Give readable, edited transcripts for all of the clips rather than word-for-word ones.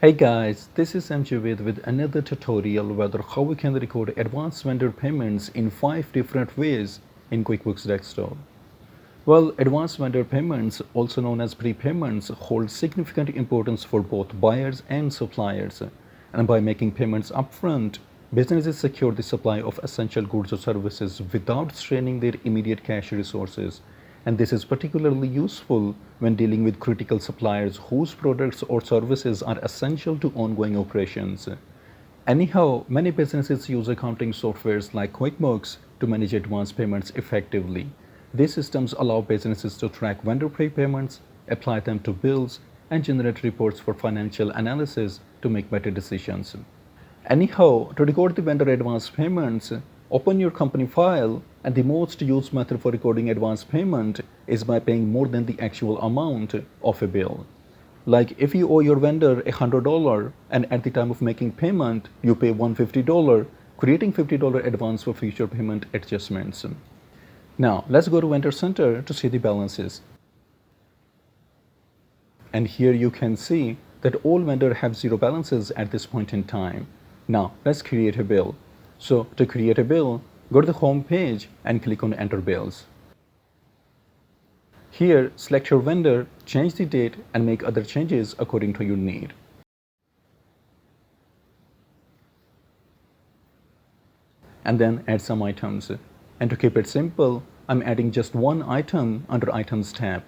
Hey guys, this is mjavedva with another tutorial whether how we can record advanced vendor payments in 5 different ways in QuickBooks Desktop. Well, advanced vendor payments, also known as prepayments, hold significant importance for both buyers and suppliers. And by making payments upfront, businesses secure the supply of essential goods or services without straining their immediate cash resources. And this is particularly useful when dealing with critical suppliers whose products or services are essential to ongoing operations. Anyhow, many businesses use accounting softwares like QuickBooks to manage advance payments effectively. These systems allow businesses to track vendor prepayments, apply them to bills, and generate reports for financial analysis to make better decisions. Anyhow, to record the vendor advance payments, open your company file, and the most used method for recording advance payment is by paying more than the actual amount of a bill. Like if you owe your vendor $100 and at the time of making payment you pay $150, creating $50 advance for future payment adjustments. Now let's go to Vendor Center to see the balances. And here you can see that all vendors have zero balances at this point in time. Now let's create a bill. So to create a bill, go to the home page and click on Enter Bills. Here, select your vendor, change the date, and make other changes according to your need. And then add some items. And to keep it simple, I'm adding just one item under Items tab.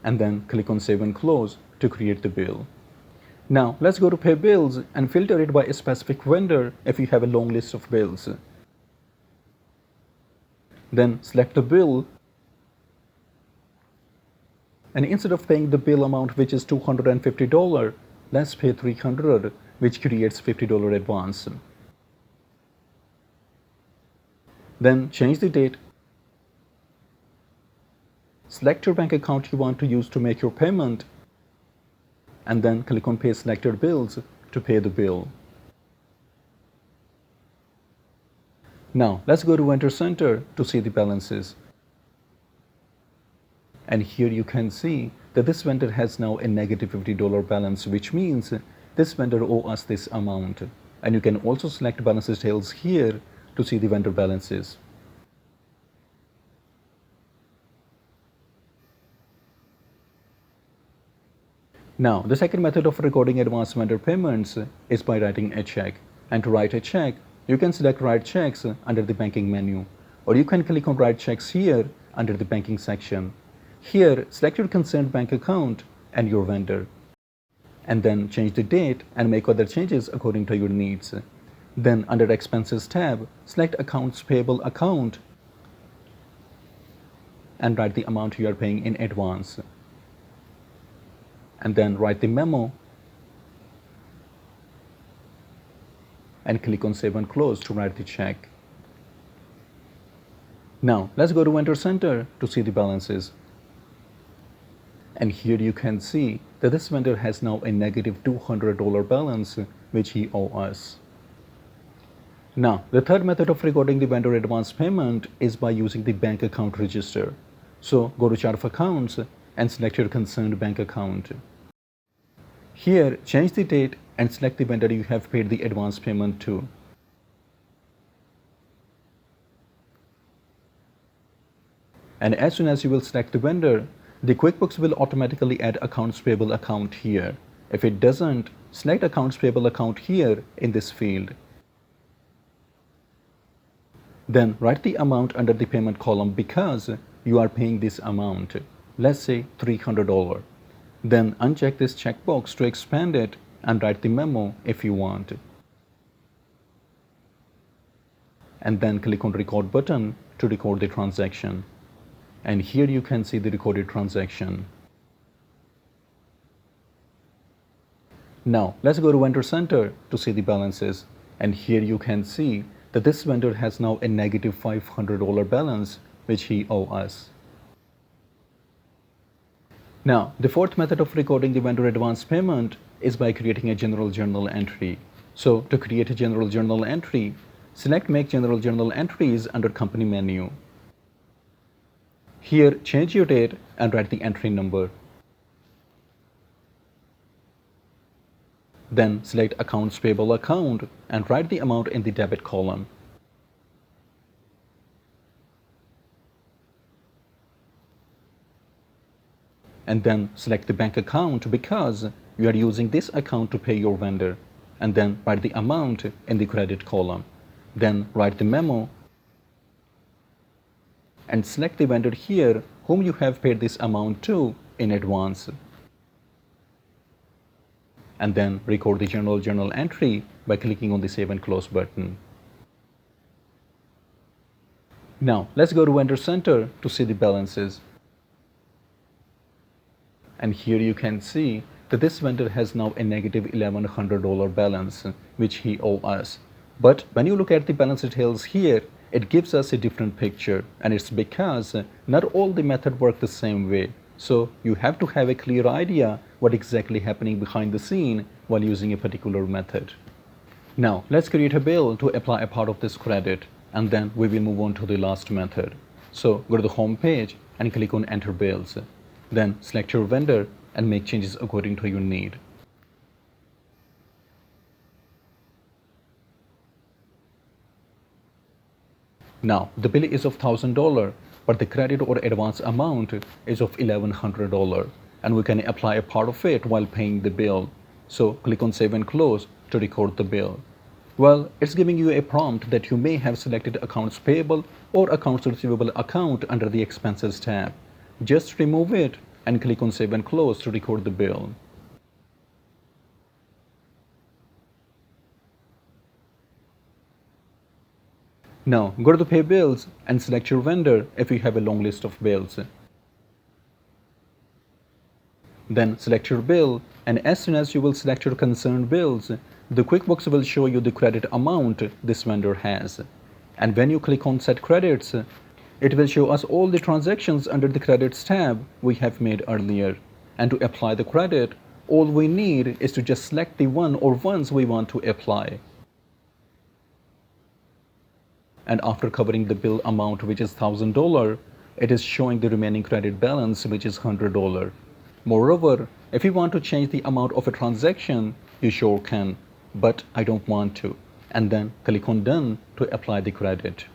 And then click on Save and Close to create the bill. Now let's go to Pay Bills and filter it by a specific vendor if you have a long list of bills. Then select the bill, and instead of paying the bill amount which is $250, let's pay $300, which creates $50 advance. Then change the date. Select your bank account you want to use to make your payment, and then click on Pay Selected Bills to pay the bill. Now let's go to Vendor Center to see the balances. And here you can see that this vendor has now a negative $50 balance, which means this vendor owes us this amount. And you can also select balance details here to see the vendor balances. Now, the second method of recording advance vendor payments is by writing a check. And to write a check, you can select Write Checks under the banking menu, or you can click on Write Checks here under the banking section. Here, select your concerned bank account and your vendor, and then change the date and make other changes according to your needs. Then under Expenses tab, select Accounts Payable account and write the amount you are paying in advance. And then write the memo and click on Save and Close to write the check. Now let's go to Vendor Center to see the balances. And here you can see that this vendor has now a negative $200 balance which he owes us. Now the third method of recording the vendor advance payment is by using the bank account register. So go to Chart of Accounts and select your concerned bank account. Here, change the date and select the vendor you have paid the advance payment to. And as soon as you will select the vendor, the QuickBooks will automatically add Accounts Payable account here. If it doesn't, select Accounts Payable account here in this field. Then write the amount under the payment column because you are paying this amount. Let's say $300. Then uncheck this checkbox to expand it and write the memo if you want. And then click on Record button to record the transaction. And here you can see the recorded transaction. Now let's go to Vendor Center to see the balances. And here you can see that this vendor has now a negative $500 balance which he owes us. Now, the fourth method of recording the vendor advance payment is by creating a general journal entry. So, to create a general journal entry, select Make General Journal Entries under Company menu. Here, change your date and write the entry number. Then select Accounts Payable account and write the amount in the debit column. And then select the bank account because you are using this account to pay your vendor. And then write the amount in the credit column. Then write the memo and select the vendor here whom you have paid this amount to in advance. And then record the journal entry by clicking on the Save and Close button. Now let's go to Vendor Center to see the balances. And here you can see that this vendor has now a negative $1,100 balance which he owes us. But when you look at the balance details here, it gives us a different picture, and it's because not all the method work the same way. So you have to have a clear idea what exactly happening behind the scene while using a particular method. Now let's create a bill to apply a part of this credit, and then we will move on to the last method. So go to the home page and click on Enter Bills. Then select your vendor and make changes according to your need. Now the bill is of $1,000, but the credit or advance amount is of $1,100, and we can apply a part of it while paying the bill. So click on Save and Close to record the bill. Well, it's giving you a prompt that you may have selected Accounts Payable or Accounts Receivable account under the Expenses tab. Just remove it and click on Save and Close to record the bill. Now go to the Pay Bills and select your vendor if you have a long list of bills. Then select your bill, and as soon as you will select your concerned bills, the QuickBooks will show you the credit amount this vendor has. And when you click on Set Credits, it will show us all the transactions under the Credits tab we have made earlier. And to apply the credit, all we need is to just select the one or ones we want to apply. And after covering the bill amount, which is $1,000, it is showing the remaining credit balance, which is $100. Moreover, if you want to change the amount of a transaction, you sure can, but I don't want to. And then click on Done to apply the credit.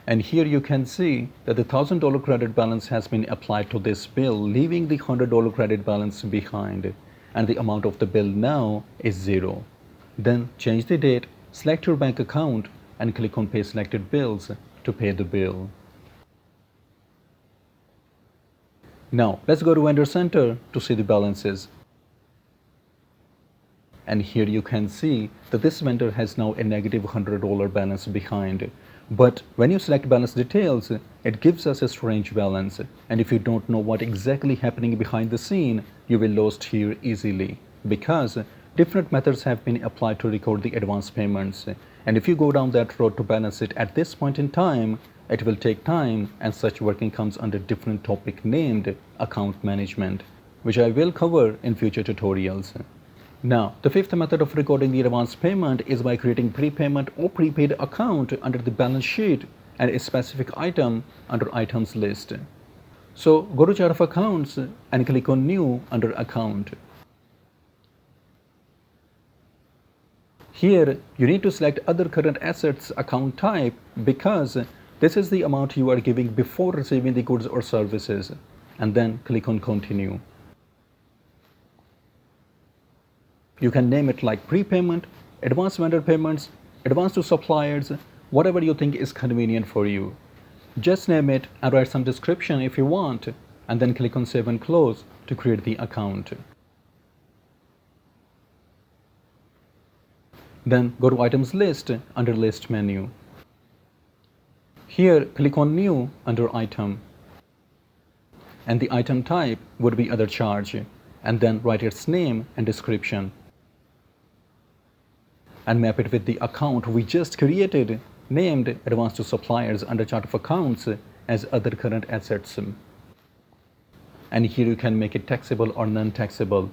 And here you can see that the $1,000 credit balance has been applied to this bill, leaving the $100 credit balance behind, and the amount of the bill now is 0. Then change the date, select your bank account, and click on Pay Selected Bills to pay the bill. Now let's go to Vendor Center to see the balances. And here you can see that this vendor has now a negative $100 balance behind. But when you select Balance Details, it gives us a strange balance. And if you don't know what exactly happening behind the scene, you will lost here easily, because different methods have been applied to record the advance payments. And if you go down that road to balance it at this point in time, it will take time, and such working comes under different topic named Account Management, which I will cover in future tutorials. Now, the fifth method of recording the advance payment is by creating prepayment or prepaid account under the balance sheet and a specific item under Items list. So go to Chart of Accounts and click on New under Account. Here, you need to select Other Current Assets account type because this is the amount you are giving before receiving the goods or services, and then click on Continue. You can name it like prepayment, advance vendor payments, advance to suppliers, whatever you think is convenient for you. Just name it and write some description if you want, and then click on Save and Close to create the account. Then go to Items List under List menu. Here, click on New under Item. And the item type would be Other Charge, and then write its name and description. And map it with the account we just created, named Advance to Suppliers under Chart of Accounts as Other Current Assets. And here you can make it taxable or non-taxable.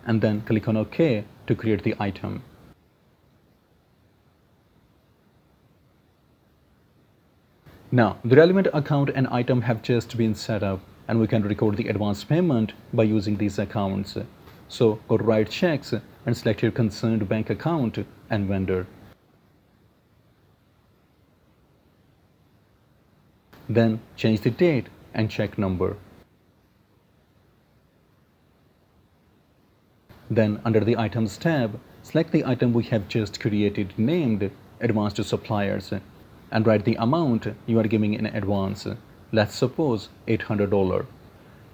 And then click on OK to create the item. Now, the relevant account and item have just been set up, and we can record the advance payment by using these accounts. So go to write checks and select your concerned bank account and vendor. Then change the date and check number. Then under the Items tab, select the item we have just created named Advance to Suppliers and write the amount you are giving in advance. Let's suppose $800.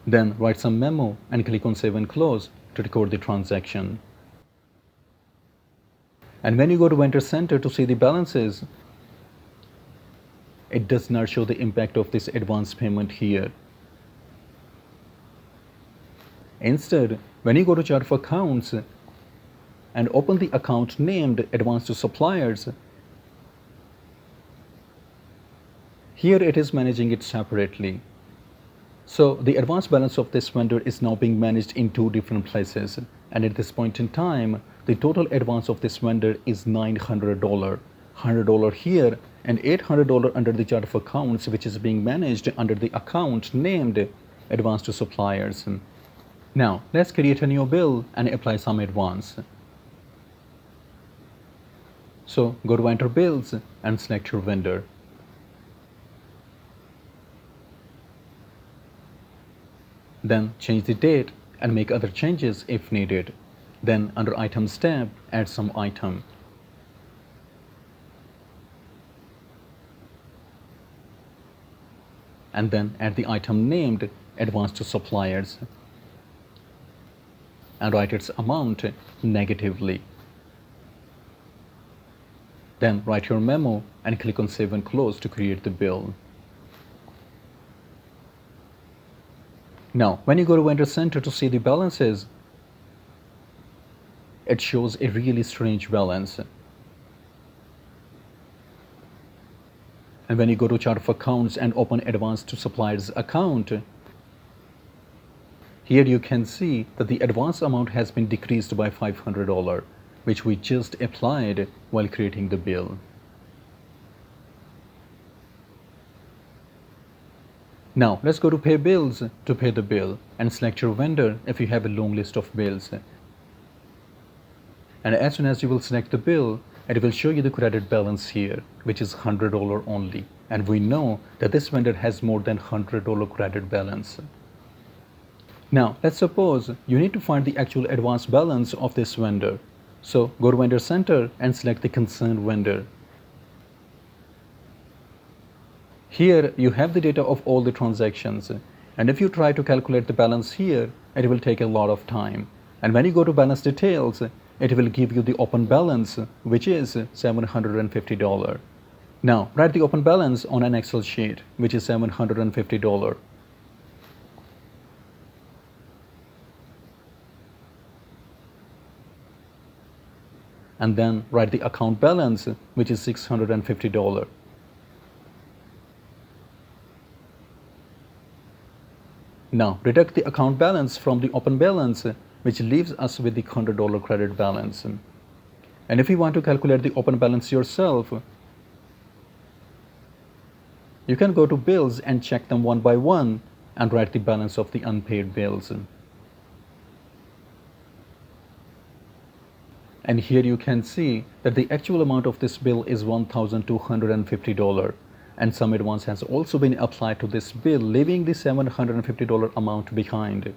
Then write some memo and click on Save and Close to record the transaction. And when you go to Vendor Center to see the balances, it does not show the impact of this advance payment here. Instead, when you go to Chart of Accounts and open the account named Advance to Suppliers, here it is managing it separately. So the advance balance of this vendor is now being managed in two different places, and at this point in time, the total advance of this vendor is $900, $100 here and $800 under the Chart of Accounts, which is being managed under the account named Advance to Suppliers. Now let's create a new bill and apply some advance. So go to Enter Bills and select your vendor. Then change the date and make other changes if needed. Then under Items tab, add some item. And then add the item named Advance to Suppliers and write its amount negatively. Then write your memo and click on Save and Close to create the bill. Now, when you go to Vendor Center to see the balances, it shows a really strange balance. And when you go to Chart of Accounts and open Advance to Suppliers account, here you can see that the advance amount has been decreased by $500, which we just applied while creating the bill. Now let's go to Pay Bills to pay the bill and select your vendor if you have a long list of bills. And as soon as you will select the bill, it will show you the credit balance here, which is $100 only. And we know that this vendor has more than $100 credit balance. Now, let's suppose you need to find the actual advance balance of this vendor. So go to Vendor Center and select the concerned vendor. Here you have the data of all the transactions. And if you try to calculate the balance here, it will take a lot of time. And when you go to Balance Details, it will give you the open balance, which is $750. Now, write the open balance on an Excel sheet, which is $750. And then write the account balance, which is $650. Now, deduct the account balance from the open balance, which leaves us with the $100 credit balance. And if you want to calculate the open balance yourself, you can go to bills and check them one by one and write the balance of the unpaid bills. And here you can see that the actual amount of this bill is $1,250, and some advance has also been applied to this bill, leaving the $750 amount behind.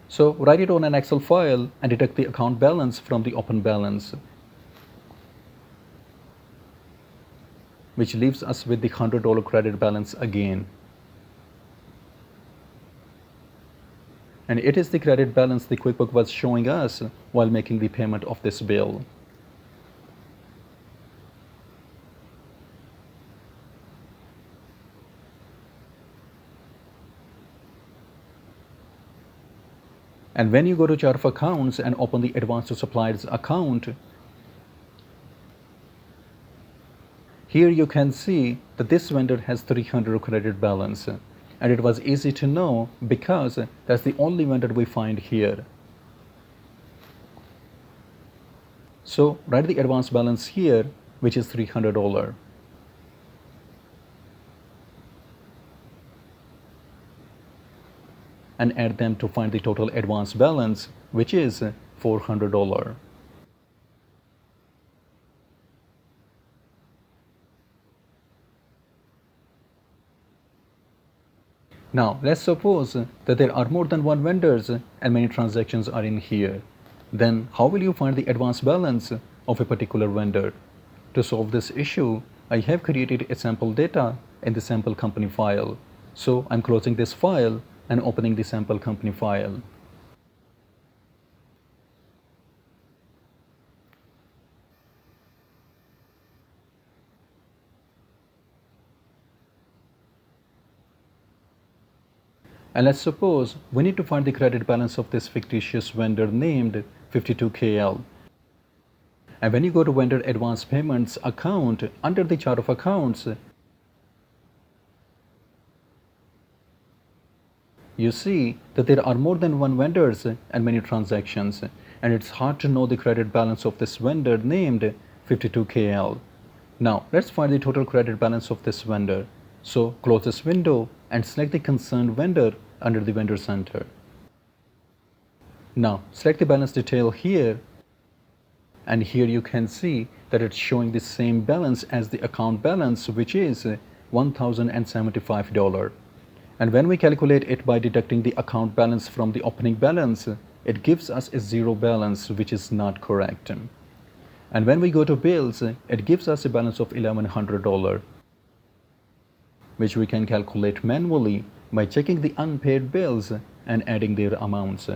So write it on an Excel file and deduct the account balance from the open balance, which leaves us with the $100 credit balance again. And it is the credit balance the QuickBooks was showing us while making the payment of this bill. And when you go to Chart of Accounts and open the Advance to Suppliers account, here you can see that this vendor has $300 credit balance. And it was easy to know because that's the only vendor we find here. So write the advance balance here, which is $300. and add them to find the total advance balance, which is $400. Now, let's suppose that there are more than one vendors and many transactions are in here. Then how will you find the advance balance of a particular vendor? To solve this issue, I have created a sample data in the sample company file. So I'm closing this file and opening the sample company file. And let's suppose we need to find the credit balance of this fictitious vendor named 52KL. And when you go to vendor advance payments account under the chart of accounts, you see that there are more than one vendors and many transactions, and it's hard to know the credit balance of this vendor named 52KL. Now let's find the total credit balance of this vendor. So close this window and select the concerned vendor under the vendor center. Now select the balance detail here, and here you can see that it's showing the same balance as the account balance, which is $1,075. And when we calculate it by deducting the account balance from the opening balance, it gives us a zero balance, which is not correct. And when we go to bills, it gives us a balance of $1,100, which we can calculate manually by checking the unpaid bills and adding their amounts.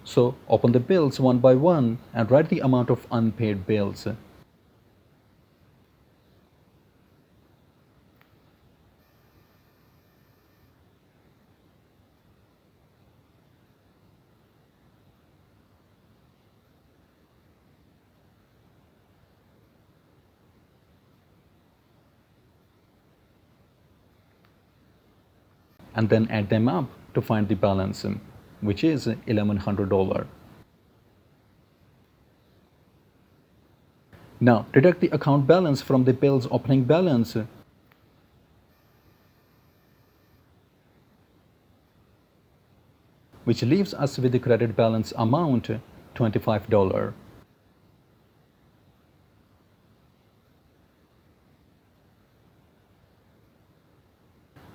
So open the bills one by one and write the amount of unpaid bills. And then add them up to find the balance, which is $1,100. Now deduct the account balance from the bill's opening balance, which leaves us with the credit balance amount $25.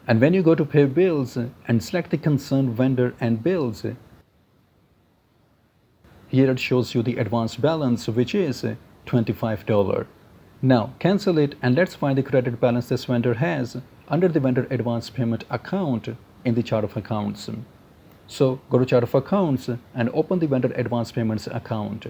And when you go to pay bills and select the concerned vendor and bills, here it shows you the advance balance, which is $25. Now cancel it and let's find the credit balance this vendor has under the vendor advance payment account in the chart of accounts. So go to chart of accounts and open the vendor advance payments account.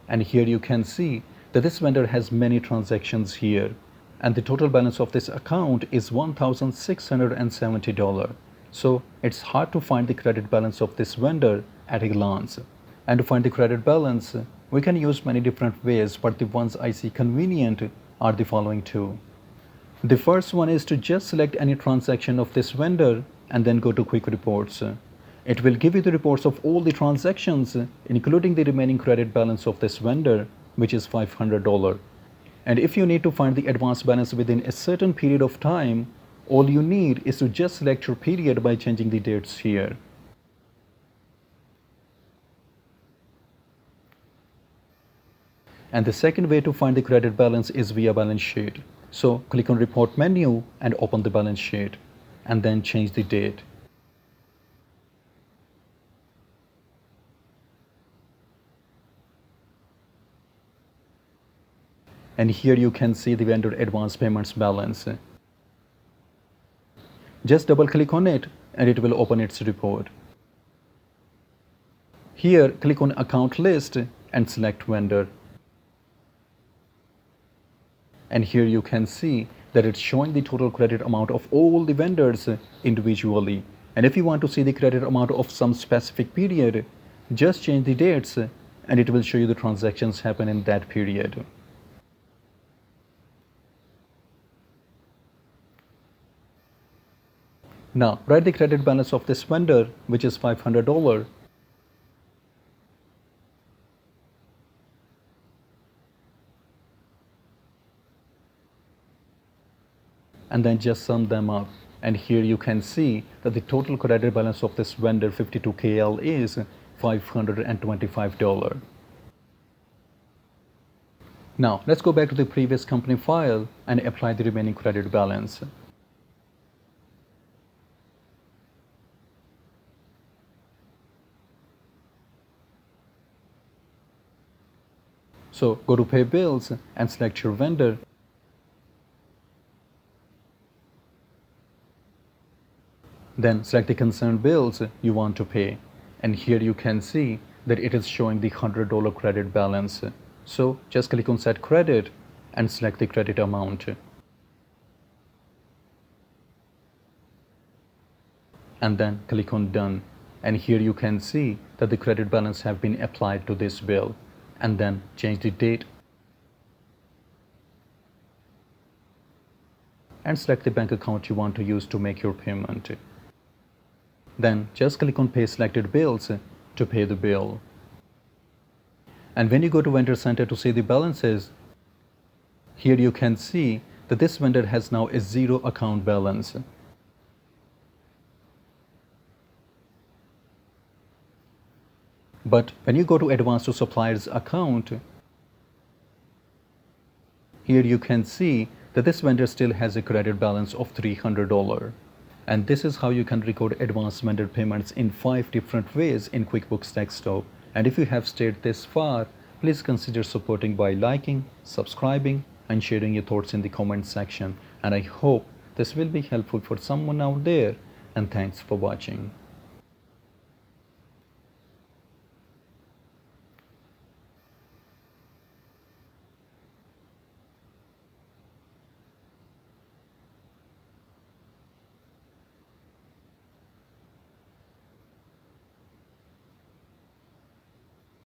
And here you can see that this vendor has many transactions here, and the total balance of this account is $1,670. So it's hard to find the credit balance of this vendor at a glance. And to find the credit balance, we can use many different ways, but the ones I see convenient are the following two. The first one is to just select any transaction of this vendor and then go to Quick Reports. It will give you the reports of all the transactions, including the remaining credit balance of this vendor, which is $500. And if you need to find the advance balance within a certain period of time, all you need is to just select your period by changing the dates here. And the second way to find the credit balance is via balance sheet. So click on Report menu and open the balance sheet, and then change the date. And here you can see the vendor advance payments balance. Just double click on it and it will open its report. Here click on Account List and select Vendor. And here you can see that it's showing the total credit amount of all the vendors individually. And if you want to see the credit amount of some specific period, just change the dates and it will show you the transactions happen in that period. Now write the credit balance of this vendor, which is $500. And then just sum them up. And here you can see that the total credit balance of this vendor 52KL is $525. Now let's go back to the previous company file and apply the remaining credit balance. So go to Pay Bills and select your vendor. Then select the concerned bills you want to pay. And here you can see that it is showing the $100 credit balance. So just click on Set Credit and select the credit amount. And then click on Done. And here you can see that the credit balance have been applied to this bill. And then change the date and select the bank account you want to use to make your payment. Then just click on Pay Selected Bills to pay the bill. And when you go to Vendor Center to see the balances, here you can see that this vendor has now a zero account balance. But when you go to Advance to Suppliers account, here you can see that this vendor still has a credit balance of $300. And this is how you can record advance vendor payments in 5 different ways in QuickBooks Desktop. And if you have stayed this far, please consider supporting by liking, subscribing, and sharing your thoughts in the comment section. And I hope this will be helpful for someone out there. And thanks for watching.